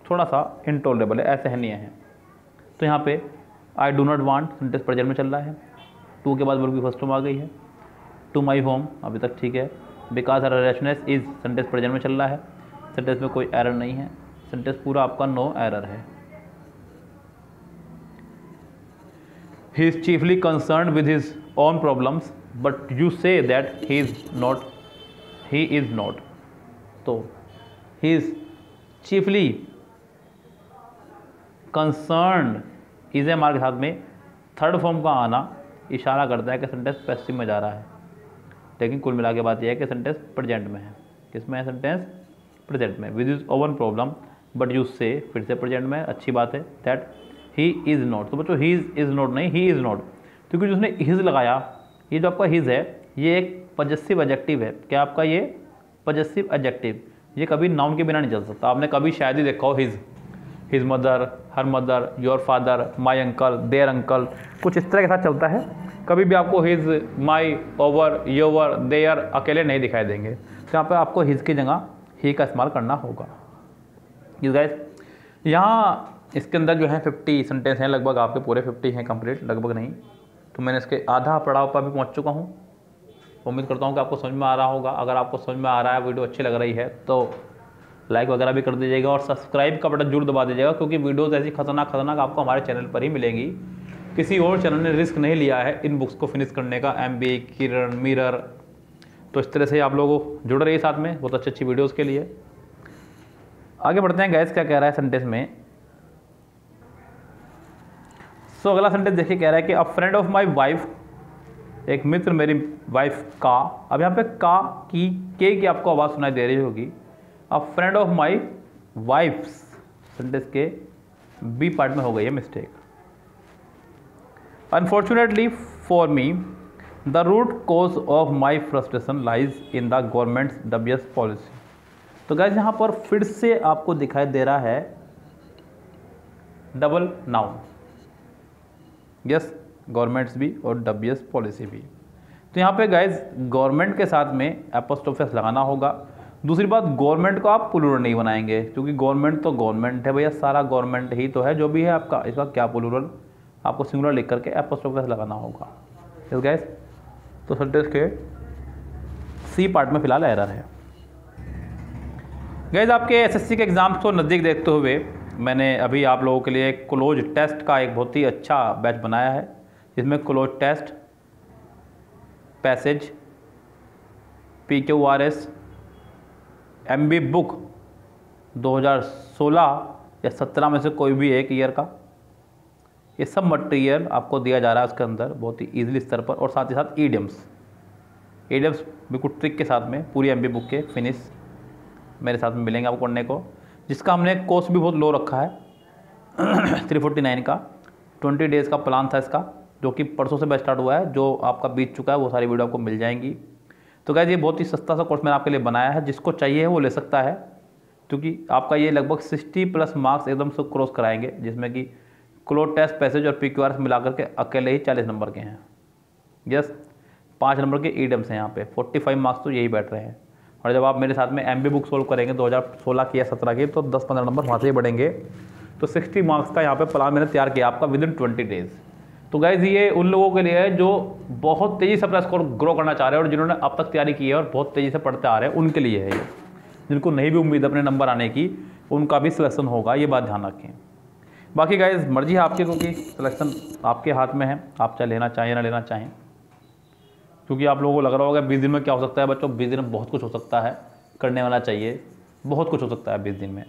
थोड़ा सा इनटॉलरेबल है, असहनीय है। तो यहाँ पे आई do not want sentence present में चल रहा है, टू के बाद वर्ब की फर्स्ट फॉर्म आ गई है। टू माई होम अभी तक ठीक है। Because her rashness is sentence present में चल रहा है, सेंटेंस में कोई एरर नहीं है, सेंटेंस पूरा आपका नो एरर है। He is chiefly concern with his own problems but you say that he is not. तो he is chiefly concern is M R के साथ में थर्ड फॉर्म का आना इशारा करता है कि सेंटेंस पैसिव में जा रहा है, लेकिन कुल मिला के बात यह है कि सेंटेंस प्रेजेंट में है। किस में है? सेंटेंस प्रेजेंट में। With is oven problem but you से, फिर से प्रेजेंट में, अच्छी बात है। दैट ही इज़ नॉट, तो बच्चों ही इज़ नॉट नहीं, ही इज़ नॉट, क्योंकि जिसने हिज लगाया, ये जो आपका हिज है ये एक पजेसिव एडजेक्टिव है। क्या आपका ये पजेसिव एडजेक्टिव, ये कभी नाउन के बिना नहीं चल सकता। आपने कभी शायद ही देखा हो his mother, her mother, your father, my uncle, their uncle, कुछ इस तरह के साथ चलता है। कभी भी आपको his, my, our, your, their अकेले नहीं दिखाई देंगे। तो यहाँ पे आपको हिज की जगह ही का इस्तेमाल करना होगा। गाइस यहाँ इसके अंदर जो है 50 सेंटेंस हैं लगभग, आपके पूरे 50 हैं कंप्लीट, लगभग नहीं तो मैंने इसके आधा पड़ाव पर भी पहुँच चुका हूँ। उम्मीद करता हूँ कि आपको समझ में आ रहा होगा। अगर आपको समझ में आ रहा है, वीडियो अच्छी लग रही है तो लाइक वगैरह भी कर दीजिएगा और सब्सक्राइब का बटन जरूर दबा दीजिएगा, क्योंकि वीडियोस ऐसी खतरनाक आपको हमारे चैनल पर ही मिलेंगी। किसी और चैनल ने रिस्क नहीं लिया है इन बुक्स को फिनिश करने का, MB, किरण, मिरर। तो इस तरह से आप लोग जुड़ रहिए साथ में बहुत अच्छी वीडियोस के लिए। आगे बढ़ते हैं गैस, क्या कह रहा है सेंटेंस में। सो अगला सेंटेंस देखिए, कह रहा है कि अ फ्रेंड ऑफ माई वाइफ, एक मित्र मेरी वाइफ का। अब यहाँ पे का की आपको आवाज़ सुनाई दे रही होगी। A friend of my wife's, sentence के बी पार्ट में हो गई है mistake. Unfortunately for me the root cause of my frustration lies in the government's dubious policy. तो गाइस यहाँ पर फिर से आपको दिखाई दे रहा है डबल नाउन, यस, गवर्नमेंट्स भी और डबियस पॉलिसी भी। तो यहाँ पे गाइस गवर्नमेंट के साथ में एपोस्ट्रोफी लगाना होगा। दूसरी बात, गवर्नमेंट को आप प्लूरल नहीं बनाएंगे, क्योंकि गवर्नमेंट तो गवर्नमेंट है भैया, सारा गवर्नमेंट ही तो है जो भी है आपका। इसका क्या प्लूरल, आपको सिंगुलर लिख करके एपोस्ट्रोफी लगाना होगा। यस गाइस, तो सेंटेंस के सी पार्ट में फिलहाल एरर है। गाइस आपके एसएससी के एग्जाम्स को नज़दीक देखते हुए मैंने अभी आप लोगों के लिए क्लोज टेस्ट का एक बहुत ही अच्छा बैच बनाया है, जिसमें cloze test, passage, PQRS, MB book 2016 या 17 में से कोई भी एक ईयर का, ये सब मटेरियल आपको दिया जा रहा है उसके अंदर बहुत ही ईजिली स्तर पर। और साथ ही साथ ईडियम्स बिल्कुल ट्रिक के साथ में पूरी MB बुक के फिनिश मेरे साथ में मिलेंगे आपको पढ़ने को, जिसका हमने कोर्स भी बहुत लो रखा है 349 का। 20 डेज़ का प्लान था इसका, जो कि परसों से बैच स्टार्ट हुआ है, जो आपका बीत चुका है वो सारी वीडियो आपको मिल जाएंगी। तो गाइस ये बहुत ही सस्ता सा कोर्स मैंने आपके लिए बनाया है, जिसको चाहिए है वो ले सकता है, क्योंकि आपका ये लगभग 60+ मार्क्स एकदम से क्रॉस कराएंगे, जिसमें कि क्लोज टेस्ट, पैसेज और PQRS मिला करके अकेले ही 40 नंबर के हैं। यस, 5 नंबर के ईडियम्स हैं यहाँ पे, 45 मार्क्स तो यही बैठ रहे हैं। और जब आप मेरे साथ में MB बुक सोल्व करेंगे 2016 की या 17 की, तो 10-15 नंबर वहाँ से ही बढ़ेंगे। तो 60 मार्क्स का यहाँ पे प्लान मैंने तैयार किया आपका विदिन 20 डेज़। तो गाइज ये उन लोगों के लिए है जो बहुत तेज़ी से अपना स्कोर ग्रो करना चाह रहे हैं और जिन्होंने अब तक तैयारी की है और बहुत तेज़ी से पढ़ते आ रहे हैं, उनके लिए है ये। जिनको नहीं भी उम्मीद अपने नंबर आने की, उनका भी सिलेक्शन होगा, ये बात ध्यान रखें। बाकी गाइज मर्जी है आपकी, क्योंकि सिलेक्शन आपके हाथ में है, आप चाहे लेना चाहें ना लेना चाहें। क्योंकि आप लोगों को लग रहा होगा 20 दिन में क्या हो सकता है बच्चों, 20 दिन में बहुत कुछ हो सकता है, करने वाला चाहिए, बहुत कुछ हो सकता है 20 दिन में।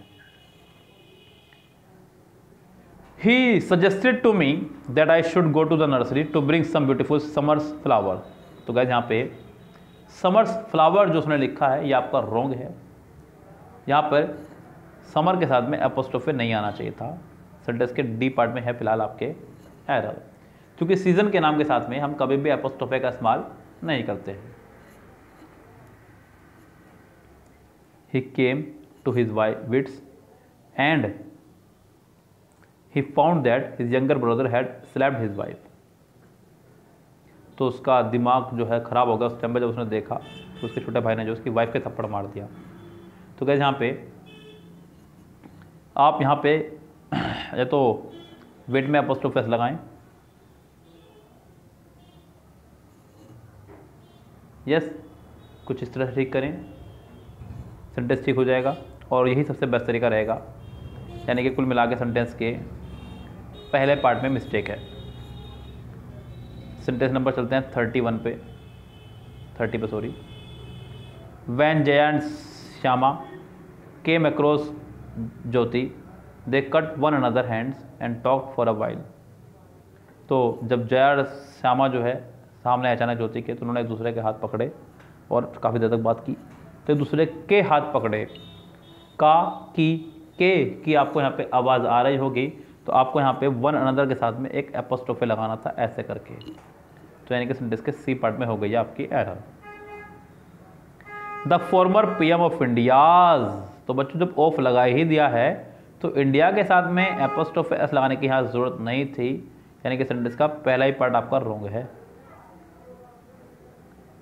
He suggested to me that I should go to the nursery to bring some beautiful summer's flower। तो गाइस यहाँ पे समर्स फ्लावर जो उसने लिखा है ये आपका रॉन्ग है। यहाँ पर समर के साथ में एपोस्ट्रोफे नहीं आना चाहिए था। सेंटेंस के डी पार्ट में है फिलहाल आपके एरर, क्योंकि सीजन के नाम के साथ में हम कभी भी एपोस्ट्रोफे का इस्तेमाल नहीं करते हैं। He came to his wits and he found that his younger brother had slapped his wife। तो उसका दिमाग जो है ख़राब हो गया उस टाइम पे जब उसने देखा तो उसके छोटे भाई ने जो उसकी वाइफ के थप्पड़ मार दिया। तो गाइस यहाँ पे आप यहाँ पे या तो वेट में एपोस्ट्रोफी एस लगाएं, यस, कुछ इस तरह से ठीक करें, सेंटेंस ठीक हो जाएगा। और यही सबसे बेस्ट तरीका रहेगा, यानी कि कुल मिला के सेंटेंस के पहले पार्ट में मिस्टेक है। सेंटेंस नंबर चलते हैं 31 पे, 30 पे sorry. When Jaya and Shyama came across ज्योति they cut one another hands and talk for a while. तो जब जया और श्यामा जो है सामने अचानक ज्योति के, तो उन्होंने एक दूसरे के हाथ पकड़े और काफ़ी देर तक बात की। तो एक दूसरे के हाथ पकड़े, का की के की आपको यहाँ पे आवाज़ आ रही होगी, तो आपको यहाँ पे वन अनदर के साथ में एक एपोस्ट्रोफे लगाना था ऐसे करके। तो यानी कि सेंटेंस के सी पार्ट में हो गई है आपकी error. The former PM of India's, तो बच्चों जब ऑफ लगा ही दिया है तो इंडिया के साथ में एपोस्ट्रोफे एस लगाने की यहाँ जरूरत नहीं थी, यानी कि सेंटेंस का पहला ही पार्ट आपका रॉन्ग है।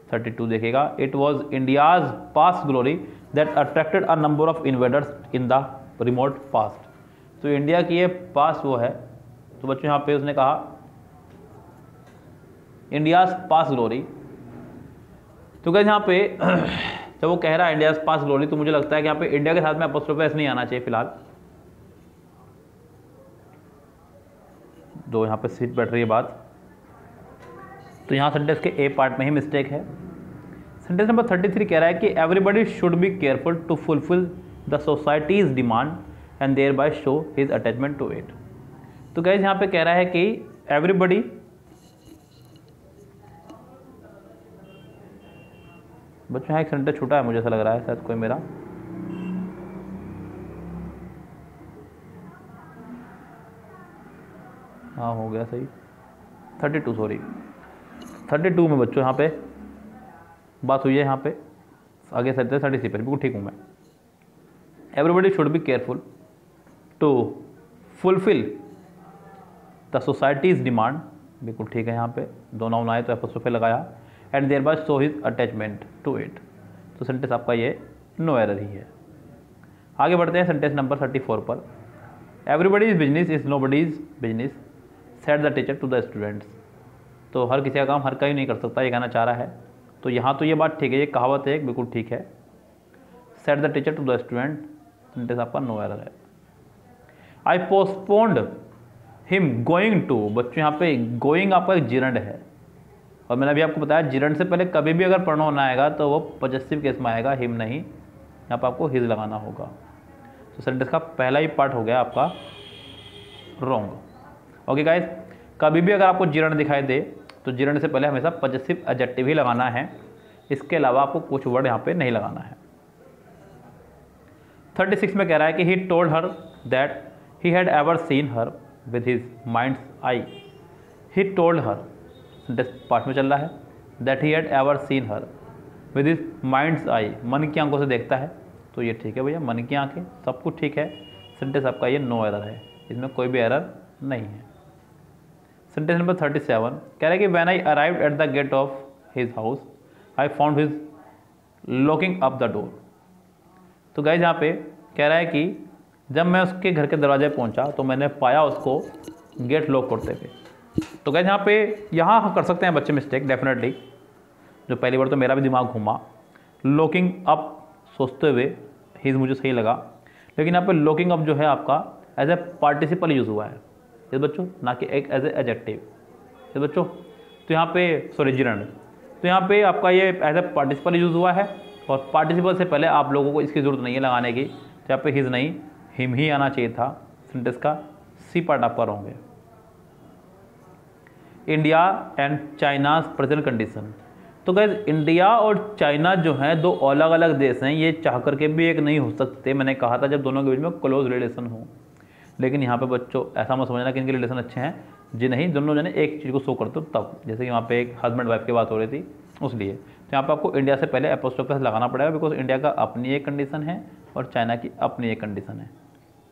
32 देखिएगा, it was India's past glory that attracted a number of invaders in the remote past. तो इंडिया की ये पास्ट वो है, तो बच्चों यहाँ पे उसने कहा इंडियाज पास्ट ग्लोरी। तो क्या यहाँ पे जब वो कह रहा है इंडियाज पास्ट ग्लोरी, तो मुझे लगता है कि यहाँ पे इंडिया के साथ में एपोस्ट्रोफे एस नहीं आना चाहिए फिलहाल। दो यहाँ पे सीट बैठ रही है बात, तो यहाँ सेंटेंस के ए पार्ट में ही मिस्टेक है। सेंटेंस नंबर 33 कह रहा है कि everybody should be careful to fulfil the society's demand and thereby show his attachment to it. तो गाइस यहाँ पे कह रहा है कि एवरीबडी बच्चों यहाँ एक सेंटेंस छूटा है, मुझे ऐसा लग रहा है शायद कोई मेरा। हाँ हो गया सही, 32 सॉरी 32 में बच्चों यहाँ पे बात हुई है, यहाँ पे आगे सेंटेंस 36 पर बिल्कुल ठीक हूँ मैं। Everybody should be careful to fulfil the society's demand, बिल्कुल ठीक है। यहाँ पे दो नाउन आए तो एपोस्ट्रोफे लगाया, and thereby show his attachment to it. तो सेंटेंस आपका ये नो एरर ही है। आगे बढ़ते हैं सेंटेंस नंबर 34 पर। Everybody is business is nobody's business said the teacher to the students. तो हर किसी का काम हर कोई नहीं कर सकता, ये कहना चाह रहा है। तो यहाँ तो ये बात ठीक है, ये कहावत है बिल्कुल ठीक है। Said the teacher to the student, sentence आपका नो एरर है। I postponed him going to, बच्चों यहाँ पे गोइंग आपका एक जिरंड है, और मैंने अभी आपको बताया जिरंड से पहले कभी भी अगर प्रोनाउन आएगा तो वो पॉजेसिव केस में आएगा, हिम नहीं। यहाँ पर आपको हिज लगाना होगा। तो सेंटेंस का पहला ही पार्ट हो गया आपका रॉन्ग। ओके गाइस, कभी भी अगर आपको जिरंड दिखाई दे तो जिरंड से पहले हमेशा पॉजेसिव एडजेक्टिव ही लगाना है, इसके अलावा आपको कुछ वर्ड यहाँ पे नहीं लगाना है। 36 में कह रहा है कि he told her that he had ever seen her with his mind's eye. He told her sentence part में चल रहा है, that he had ever seen her with his mind's eye, मन की आंखों से देखता है। तो ये ठीक है भैया, मन की आंखें सब कुछ ठीक है। सेंटेंस आपका ये नो एरर है, इसमें कोई भी एरर नहीं है। सेंटेंस नंबर 37 कह रहा है कि when I arrived at the gate of his house I found his locking up the door. तो गाइस यहाँ पे कह रहा है कि जब मैं उसके घर के दरवाजे पहुंचा तो मैंने पाया उसको गेट लॉक करते हुए। तो गाइस यहाँ पे यहाँ कर सकते हैं बच्चे मिस्टेक डेफिनेटली, जो पहली बार तो मेरा भी दिमाग घूमा। लॉकिंग अप सोचते हुए हिज मुझे सही लगा, लेकिन यहाँ पे लॉकिंग अप जो है आपका एज ए पार्टिसिपल यूज़ हुआ है ये बच्चों, ना कि एक एज ए एडजेक्टिव ये बच्चों। तो यहाँ पे सॉरी जिरंड, तो यहाँ पे आपका ये एज ए पार्टिसिपल यूज़ हुआ है, और पार्टिसिपल से पहले आप लोगों को इसकी ज़रूरत नहीं है लगाने की। तो यहाँ पे हिज नहीं हिम ही आना चाहिए था। सेंटेंस का सी पार्ट आपका रॉन्ग है। India and China's present condition, तो गाइस इंडिया और चाइना जो हैं दो अलग अलग देश हैं, ये चाह करके भी एक नहीं हो सकते। मैंने कहा था जब दोनों के बीच में क्लोज रिलेशन हो, लेकिन यहाँ पे बच्चों ऐसा मत समझना कि इनके रिलेशन अच्छे हैं जी, नहीं, दोनों जने एक चीज़ को शो करते हो तब। जैसे कि वहाँ पे एक हस्बैंड वाइफ की बात हो रही थी उसलिए, तो यहाँ पे आपको इंडिया से पहले एपोस्ट्रोफी लगाना पड़ेगा, बिकॉज इंडिया का अपनी एक कंडीशन है और चाइना की अपनी एक कंडीशन है।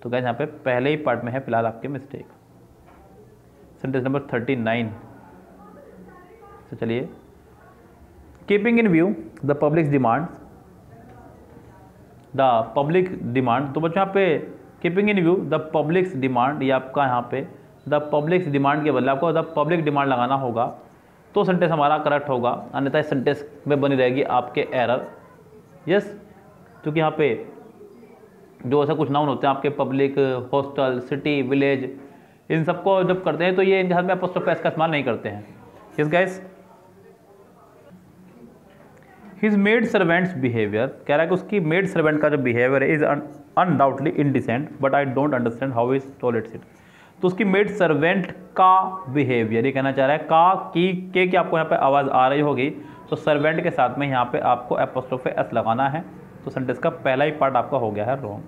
तो गाइस यहाँ पे पहले ही पार्ट में है फिलहाल आपके मिस्टेक। सेंटेंस नंबर 39 तो चलिए, keeping in view the public demand, the public demand. तो बच्चों यहाँ पे keeping in view the publics demand, ये आपका यहाँ पे द पब्लिक्स डिमांड के बदले आपको द पब्लिक डिमांड लगाना होगा, तो सेंटेंस हमारा करेक्ट होगा। अन्यथा इस सेंटेंस में बनी रहेगी आपके एरर। यस, क्योंकि यहाँ पे जो ऐसा कुछ नाउन होते हैं आपके पब्लिक, हॉस्टल, सिटी, विलेज, इन सबको जब करते हैं तो ये इनके साथ में एपोस्ट्रोफी एस का इस्तेमाल नहीं करते हैं। Yes guys, his made servants behaviour, कह रहा है कि उसकी मेड सर्वेंट का जो बिहेवियर है is undoubtedly indecent but I don't understand how is tolerates it. तो उसकी मेड सर्वेंट का बिहेवियर, ये कहना चाह रहा है का की आपको यहाँ पे आवाज़ आ रही होगी, तो सर्वेंट के साथ में यहाँ पे आपको एपोस्ट्रोफे एस लगाना है। तो सेंटेंस का पहला ही पार्ट आपका हो गया है रॉन्ग।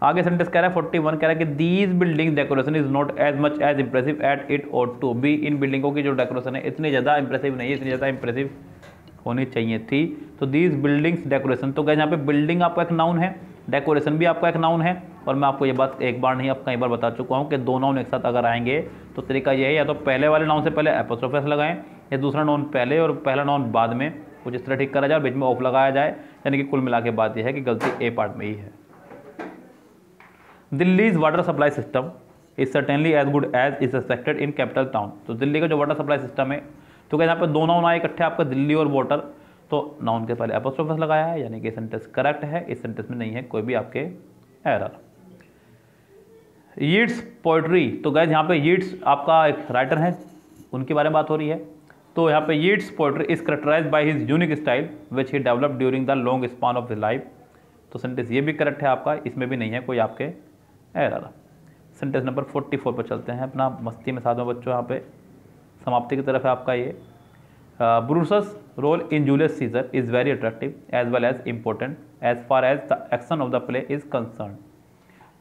आगे सेंटेंस कह रहा है 41 कह रहा है कि these building decoration is not as much as impressive at it ought to be. इन बिल्डिंगों की जो डेकोरेशन है इतनी ज़्यादा इंप्रेसिव नहीं है, इतनी ज़्यादा इंप्रेसिव होनी चाहिए थी। तो दीज बिल्डिंग्स डेकोरेशन, तो क्या यहाँ पे बिल्डिंग आपका एक नाउन है, डेकोरेशन भी आपका एक नाउन है। और मैं आपको ये बात एक बार नहीं अब कई बार बता चुका हूँ कि दो नाउन एक साथ अगर आएंगे तो तरीका ये है, या तो पहले वाले नाउन से पहले एपोस्ट्रोफी एस लगाएं, या दूसरा नाउन पहले और पहला नाउन बाद में, कुछ इस तरह ठीक करा जाए, बीच में ऑफ लगाया जाए। यानी कि कुल मिला के बात यह है कि गलती ए पार्ट में ही है। Delhi's water supply system is certainly as good as is expected in capital town. तो दिल्ली का जो वाटर सप्लाई सिस्टम है, तो क्या यहाँ पे दो नाउन आए इकट्ठे आपका, दिल्ली और वाटर, तो नाउन के पहले एपोस्ट्रोफी एस लगाया है, यानी कि सेंटेंस करेक्ट है। इस सेंटेंस में नहीं है कोई भी आपके एरर। यीट्स पोइट्री, तो गाइस यहाँ पे यीट्स आपका एक राइटर है, उनके बारे में बात हो रही है। तो यहाँ पे Yeats poetry is characterise by his unique style which he develop during the long span of his life. तो सेंटेंस ये भी करेक्ट है आपका, इसमें भी नहीं है कोई आपके एरर। सेंटेंस नंबर 44 पर चलते हैं अपना मस्ती में साथ में बच्चों। यहाँ पे समाप्ति की तरफ है आपका ये। Brutus's role in Julius Caesar is very attractive as well as important as far as the action of the play is concern.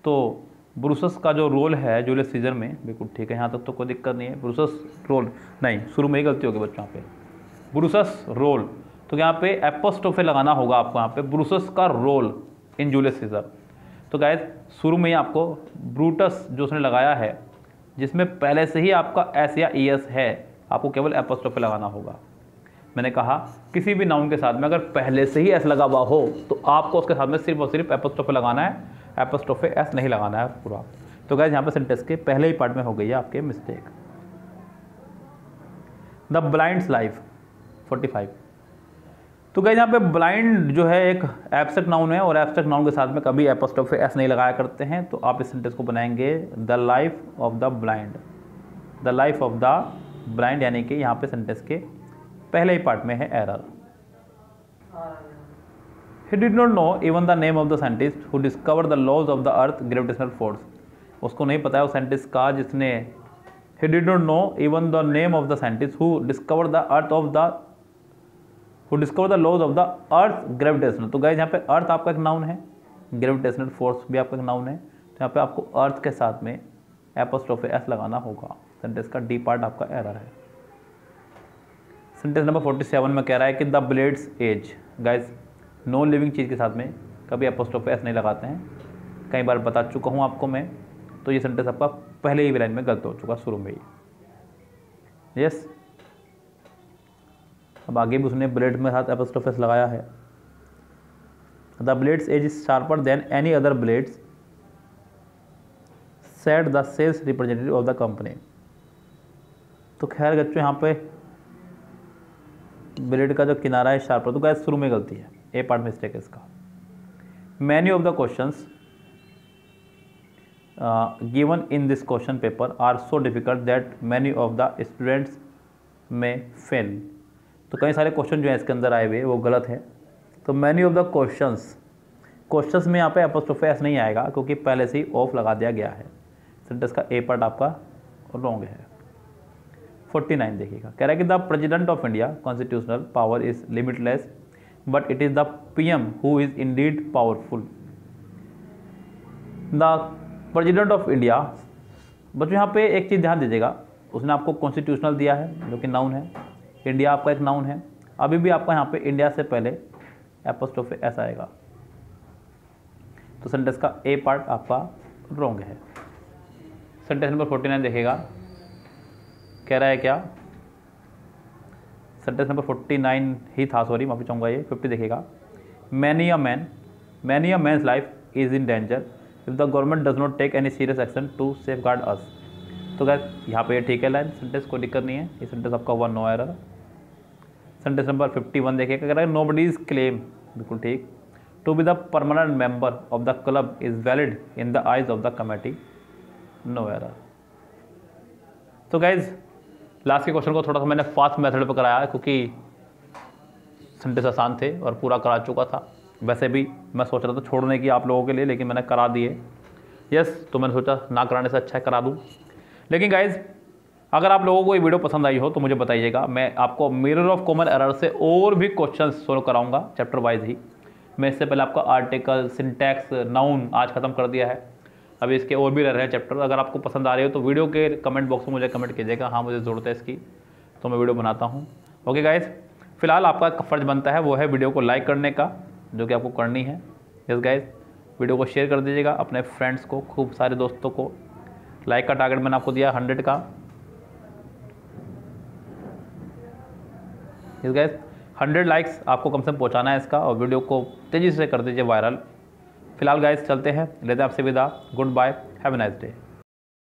तो ब्रूसस का जो रोल है जूलियस सीजर में, बिल्कुल ठीक है, यहाँ तक तो कोई दिक्कत नहीं है। ब्रूसस रोल नहीं, शुरू में ही गलती होगी बच्चों यहाँ पे, ब्रूसस रोल, तो यहाँ पे एपोस्ट्रोफे लगाना होगा आपको यहाँ पे, ब्रूसस का रोल इन जूलियस सीजर। तो गाइस शुरू में ही आपको ब्रूटस जो उसने लगाया है, जिसमें पहले से ही आपका एस या ई एस है, आपको केवल एपोस्ट्रोफे लगाना होगा। मैंने कहा किसी भी नाउन के साथ में अगर पहले से ही एस लगा हुआ हो तो आपको उसके साथ में सिर्फ और सिर्फ एपोस्ट्रोफे लगाना है, एपोस्ट्रोफे एस नहीं लगाना है पूरा। तो गाइस यहाँ पे सेंटेंस के पहले ही पार्ट में हो गई है आपके मिस्टेक। The blinds life 45। तो गाइस यहाँ पे ब्लाइंड जो है एक एब्स्ट्रैक्ट नाउन है, और एब्स्ट्रैक्ट नाउन के साथ में कभी एपोस्ट्रोफे एस नहीं लगाया करते हैं। तो आप इस सेंटेंस को बनाएंगे the life of the blind, the life of the blind, यानी कि यहाँ पे सेंटेंस के पहले ही पार्ट में है error. He did not know even the name of the scientist who discovered the laws of the earth gravitational force। उसको नहीं पता है उस साइंटिस्ट का जिसने, he did not know even the name of the scientist who discovered the laws of the earth gravitational। तो guys यहाँ पे अर्थ आपका एक नाउन है, ग्रेविटेशनल फोर्स भी आपका एक नाउन है। तो यहाँ पे आपको अर्थ के साथ में एपोस्ट्रोफे एस लगाना होगा। सेंटेंस का डी पार्ट आपका एरर है। सेंटेंस नंबर 47 में कह रहा है कि the blades edge. Guys no living चीज़ के साथ में कभी एपोस्ट्रोफे एस नहीं लगाते हैं, कई बार बता चुका हूँ आपको मैं। तो ये सेंटेंस आपका पहले ही लाइन में गलत हो चुका शुरू में ही। यस, अब आगे भी उसने ब्लेड में साथ एपोस्ट्रोफे एस लगाया है। The blades edge is sharper than any other blades said the sales representative of the company. तो खैर बच्चों यहाँ पे ब्लेड का जो किनारा है शार्पर, तो गाइस शुरू में गलती है, ए पार्ट मिस्टेक है इसका। Many of the questions given in this question paper are so difficult that many of the students में फेल। तो कई सारे क्वेश्चन जो हैं इसके अंदर आए हुए वो गलत है। तो मैनी ऑफ द क्वेश्चंस में यहाँ पे एपोस्ट्रोफे एस नहीं आएगा क्योंकि पहले से ही ऑफ लगा दिया गया है। सेंटेंस का ए पार्ट आपका रॉन्ग है। 49 देखिएगा, कह रहा है कि the president of India constitutional power is limitless but it is the PM who is Indeed powerful. The president of India, बच्चों यहाँ पे एक चीज़ ध्यान दीजिएगा, उसने आपको कॉन्स्टिट्यूशनल दिया है जो कि नाउन है, इंडिया आपका एक नाउन है। अभी भी आपका यहाँ पे इंडिया से पहले एपोस्ट्रोफे एस आएगा। तो सेंटेंस का ए पार्ट आपका रॉन्ग है। सेंटेंस नंबर 49 देखेगा, कह रहा है क्या, सेंटेंस नंबर 49 ही था, सॉरी माफी चाहूँगा, ये 50 देखेगा। Many a man's life is in danger if the government does not take any serious action to safeguard us. तो गाइस यहाँ पे ये ठीक है लाइन, सेंटेंस कोई दिक्कत नहीं है, ये सेंटेंस आपका हुआ नो एरर। सेंटेंस नंबर 51 देखिएगा, कह रहा है नोबडीज क्लेम, बिल्कुल ठीक, to be the permanent member of the club is valid in the eyes of the committee, no error. तो गाइज लास्ट के क्वेश्चन को थोड़ा सा मैंने फास्ट मेथड पर कराया है क्योंकि संडे आसान थे और पूरा करा चुका था। वैसे भी मैं सोच रहा था छोड़ने की आप लोगों के लिए, लेकिन मैंने करा दिए। यस, तो मैंने सोचा ना कराने से अच्छा है करा दूँ। लेकिन गाइज़, अगर आप लोगों को ये वीडियो पसंद आई हो तो मुझे बताइएगा, मैं आपको मिरर ऑफ कॉमन एरर से और भी क्वेश्चन सोल्व कराऊंगा चैप्टर वाइज ही। मैं इससे पहले आपका आर्टिकल, सिंटैक्स, नाउन आज ख़त्म कर दिया है, अभी इसके और भी रह रहे हैं चैप्टर। अगर आपको पसंद आ रही हो तो वीडियो के कमेंट बॉक्स में मुझे कमेंट कीजिएगा, हाँ मुझे ज़रूरत है इसकी, तो मैं वीडियो बनाता हूँ। ओके गाइज़, फिलहाल आपका एक फ़र्ज़ बनता है, वो है वीडियो को लाइक करने का, जो कि आपको करनी है। यस गाइज़, वीडियो को शेयर कर दीजिएगा अपने फ्रेंड्स को, खूब सारे दोस्तों को। लाइक का टारगेट मैंने आपको दिया 100 का। यस गाइज़, 100 लाइक्स आपको कम से कम पहुँचाना है इसका, और वीडियो को तेज़ी से कर दीजिए वायरल। फिलहाल गाइज़ चलते हैं, लेते हैं आपसे विदा। Goodbye, have a nice day.